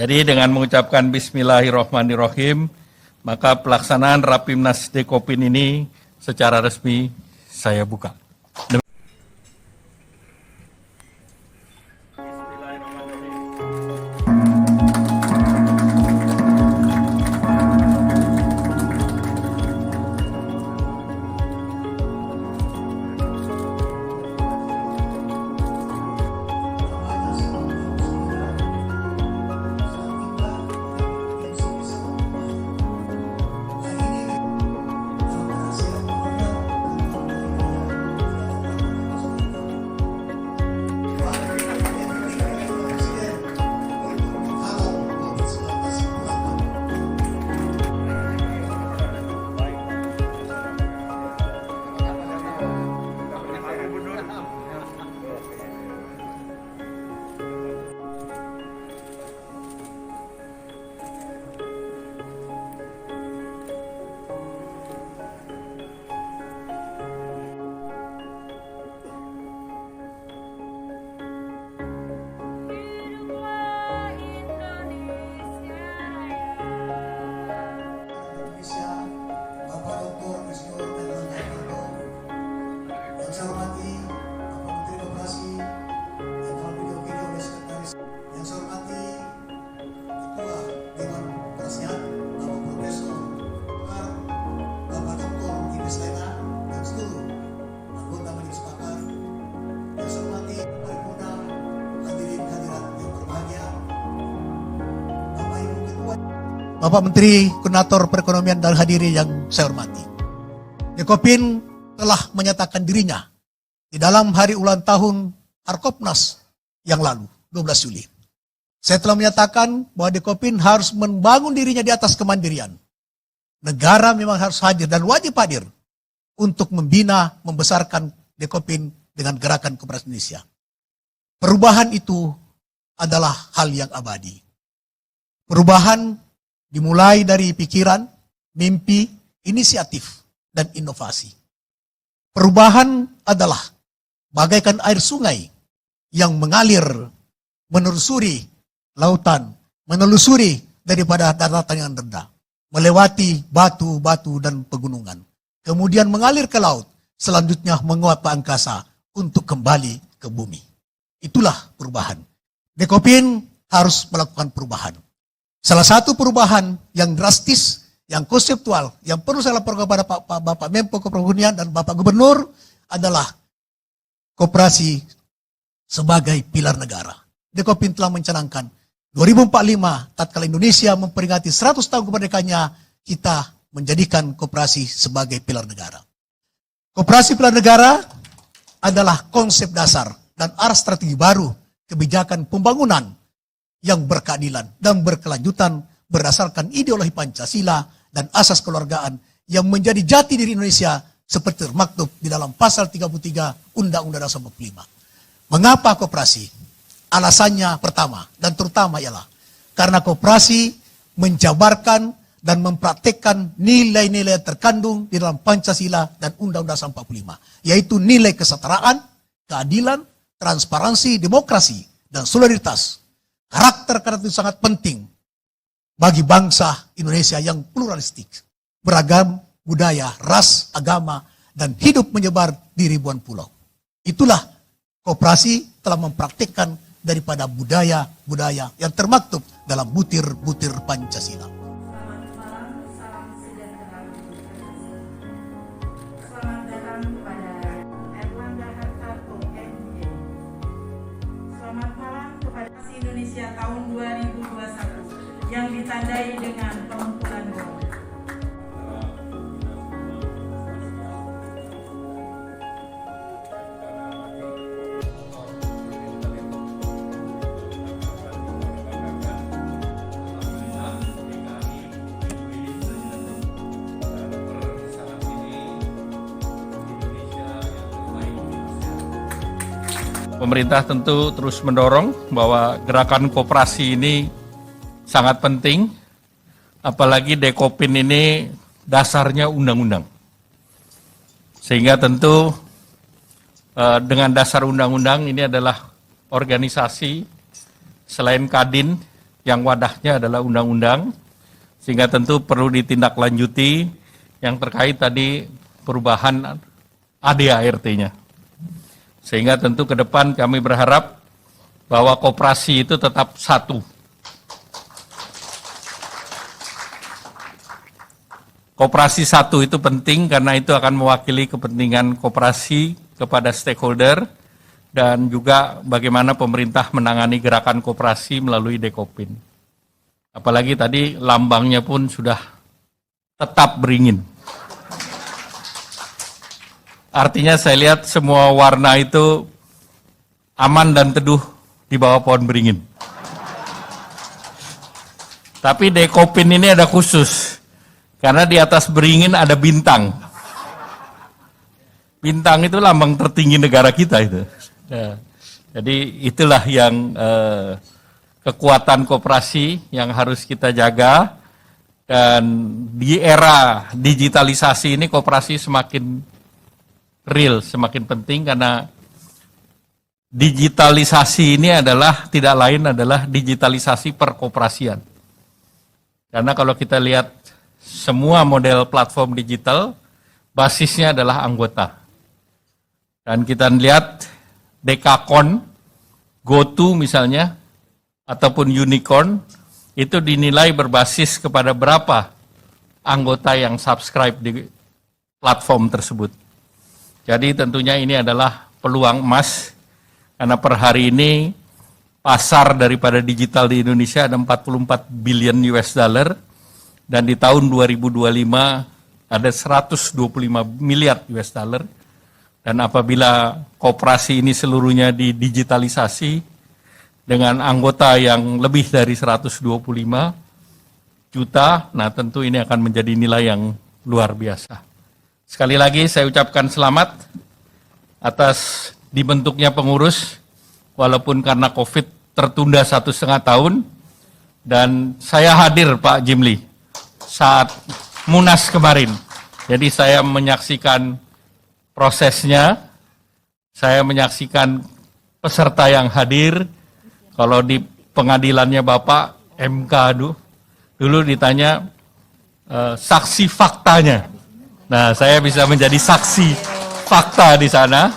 Jadi dengan mengucapkan Bismillahirrahmanirrahim, maka pelaksanaan Rapimnas Dekopin ini secara resmi saya buka. Bapak Menteri Koordinator Perekonomian dan hadirin yang saya hormati. Dekopin telah menyatakan dirinya di dalam hari ulang tahun Harkopnas yang lalu, 12 Juli. Saya telah menyatakan bahwa Dekopin harus membangun dirinya di atas kemandirian. Negara memang harus hadir dan wajib hadir untuk membina, membesarkan Dekopin dengan gerakan Koperasi Indonesia. Perubahan itu adalah hal yang abadi. Perubahan dimulai dari pikiran, mimpi, inisiatif, dan inovasi. Perubahan adalah bagaikan air sungai yang mengalir, menelusuri lautan, menelusuri daripada daratan yang rendah, melewati batu-batu dan pegunungan, kemudian mengalir ke laut, selanjutnya menguap ke angkasa untuk kembali ke bumi. Itulah perubahan. Dekopin harus melakukan perubahan. Salah satu perubahan yang drastis, yang konseptual, yang perlu saya laporkan kepada Bapak Menko Keperekonomian dan Bapak Gubernur adalah koperasi sebagai pilar negara. Dekopin telah mencanangkan 2045 tatkala Indonesia memperingati 100 tahun kemerdekaannya, kita menjadikan koperasi sebagai pilar negara. Koperasi pilar negara adalah konsep dasar dan arah strategi baru kebijakan pembangunan yang berkeadilan dan berkelanjutan berdasarkan ideologi Pancasila dan asas keluargaan yang menjadi jati diri Indonesia seperti termaktub di dalam pasal 33 Undang-Undang Dasar 45. Mengapa koperasi? Alasannya pertama dan terutama ialah karena koperasi menjabarkan dan mempraktekkan nilai-nilai yang terkandung di dalam Pancasila dan Undang-Undang Dasar 45, yaitu nilai kesetaraan, keadilan, transparansi, demokrasi, dan solidaritas. Karakter itu sangat penting bagi bangsa Indonesia yang pluralistik, beragam budaya, ras, agama, dan hidup menyebar di ribuan pulau. Itulah koperasi telah mempraktikkan daripada budaya-budaya yang termaktub dalam butir-butir Pancasila. Selamat malam, salam sejahtera. Selamat datang kepada Erlangga Hartarto, MJ. Selamat malam kepada Indonesia tahun 2021 yang ditandai dengan pengumpulan bom. Pemerintah tentu terus mendorong bahwa gerakan koperasi ini sangat penting, apalagi Dekopin ini dasarnya undang-undang. Sehingga tentu dengan dasar undang-undang ini adalah organisasi selain Kadin yang wadahnya adalah undang-undang, sehingga tentu perlu ditindaklanjuti yang terkait tadi perubahan ADART-nya. Sehingga tentu ke depan kami berharap bahwa koperasi itu tetap satu. Koperasi satu itu penting karena itu akan mewakili kepentingan koperasi kepada stakeholder dan juga bagaimana pemerintah menangani gerakan koperasi melalui Dekopin. Apalagi tadi lambangnya pun sudah tetap beringin. Artinya saya lihat semua warna itu aman dan teduh di bawah pohon beringin. Tapi Dekopin ini ada khusus. Karena di atas beringin ada bintang. Bintang itu lambang tertinggi negara kita itu. Ya. Jadi itulah yang kekuatan koperasi yang harus kita jaga. Dan di era digitalisasi ini koperasi semakin real, semakin penting karena digitalisasi ini adalah tidak lain adalah digitalisasi perkoperasian. Karena kalau kita lihat semua model platform digital, basisnya adalah anggota. Dan kita lihat Dekakon, GoTo misalnya, ataupun Unicorn, itu dinilai berbasis kepada berapa anggota yang subscribe di platform tersebut. Jadi tentunya ini adalah peluang emas, karena per hari ini pasar daripada digital di Indonesia ada 44 billion US dollar, dan di tahun 2025 ada 125 miliar US dollar. Dan apabila koperasi ini seluruhnya didigitalisasi dengan anggota yang lebih dari 125 juta, nah tentu ini akan menjadi nilai yang luar biasa. Sekali lagi saya ucapkan selamat atas dibentuknya pengurus, walaupun karena COVID tertunda 1,5 tahun, dan saya hadir Pak Jimli saat Munas kemarin. Jadi saya menyaksikan prosesnya, saya menyaksikan peserta yang hadir. Kalau di pengadilannya Bapak MK dulu ditanya saksi faktanya. Nah, saya bisa menjadi saksi fakta di sana,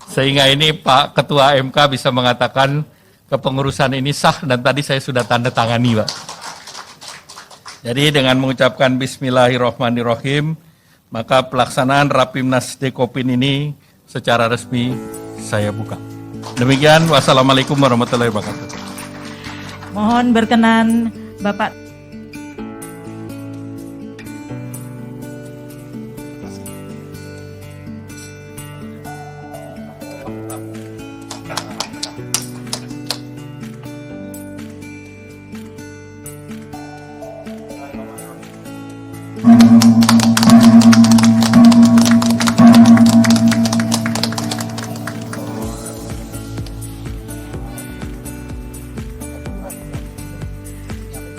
sehingga ini Pak Ketua MK bisa mengatakan kepengurusan ini sah, dan tadi saya sudah tanda tangani, Pak. Jadi dengan mengucapkan Bismillahirrahmanirrahim, maka pelaksanaan Rapimnas Dekopin ini secara resmi saya buka. Demikian, wassalamualaikum warahmatullahi wabarakatuh. Mohon berkenan Bapak.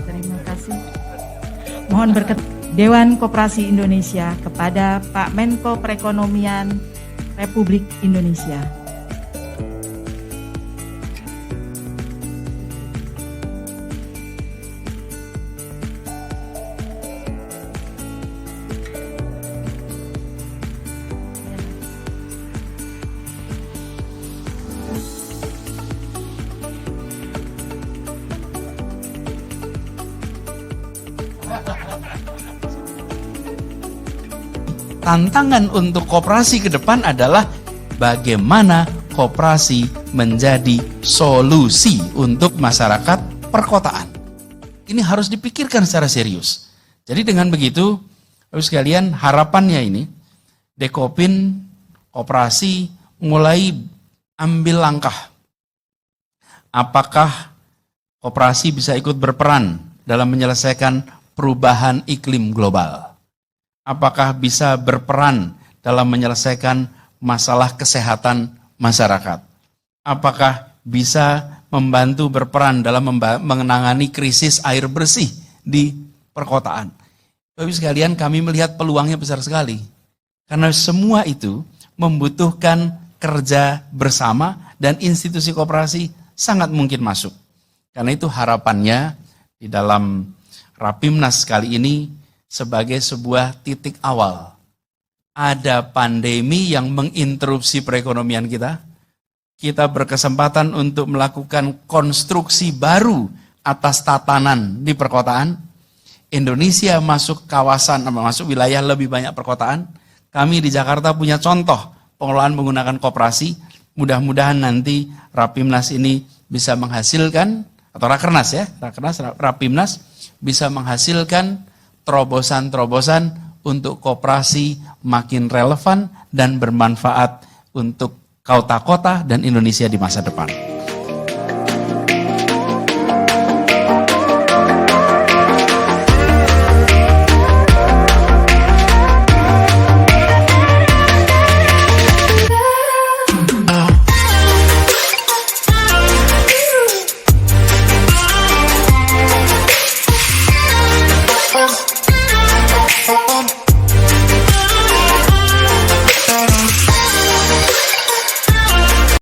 Terima kasih. Mohon berkenan Dewan Koperasi Indonesia kepada Pak Menko Perekonomian Republik Indonesia. Tantangan untuk koperasi ke depan adalah bagaimana koperasi menjadi solusi untuk masyarakat perkotaan. Ini harus dipikirkan secara serius. Jadi dengan begitu, Bapak sekalian, harapannya ini, Dekopin, koperasi mulai ambil langkah. Apakah koperasi bisa ikut berperan dalam menyelesaikan perubahan iklim global? Apakah bisa berperan dalam menyelesaikan masalah kesehatan masyarakat? Apakah bisa membantu berperan dalam menangani krisis air bersih di perkotaan? Bapak sekalian, kami melihat peluangnya besar sekali. Karena semua itu membutuhkan kerja bersama dan institusi koperasi sangat mungkin masuk. Karena itu harapannya di dalam Rapimnas kali ini sebagai sebuah titik awal. Ada pandemi yang menginterupsi perekonomian kita. Kita berkesempatan untuk melakukan konstruksi baru atas tatanan di perkotaan. Indonesia masuk kawasan, masuk wilayah lebih banyak perkotaan. Kami di Jakarta punya contoh pengelolaan menggunakan koperasi. Mudah-mudahan nanti Rapimnas ini bisa menghasilkan, atau Rakernas ya, Rapimnas bisa menghasilkan terobosan-terobosan untuk koperasi makin relevan dan bermanfaat untuk kota-kota dan Indonesia di masa depan.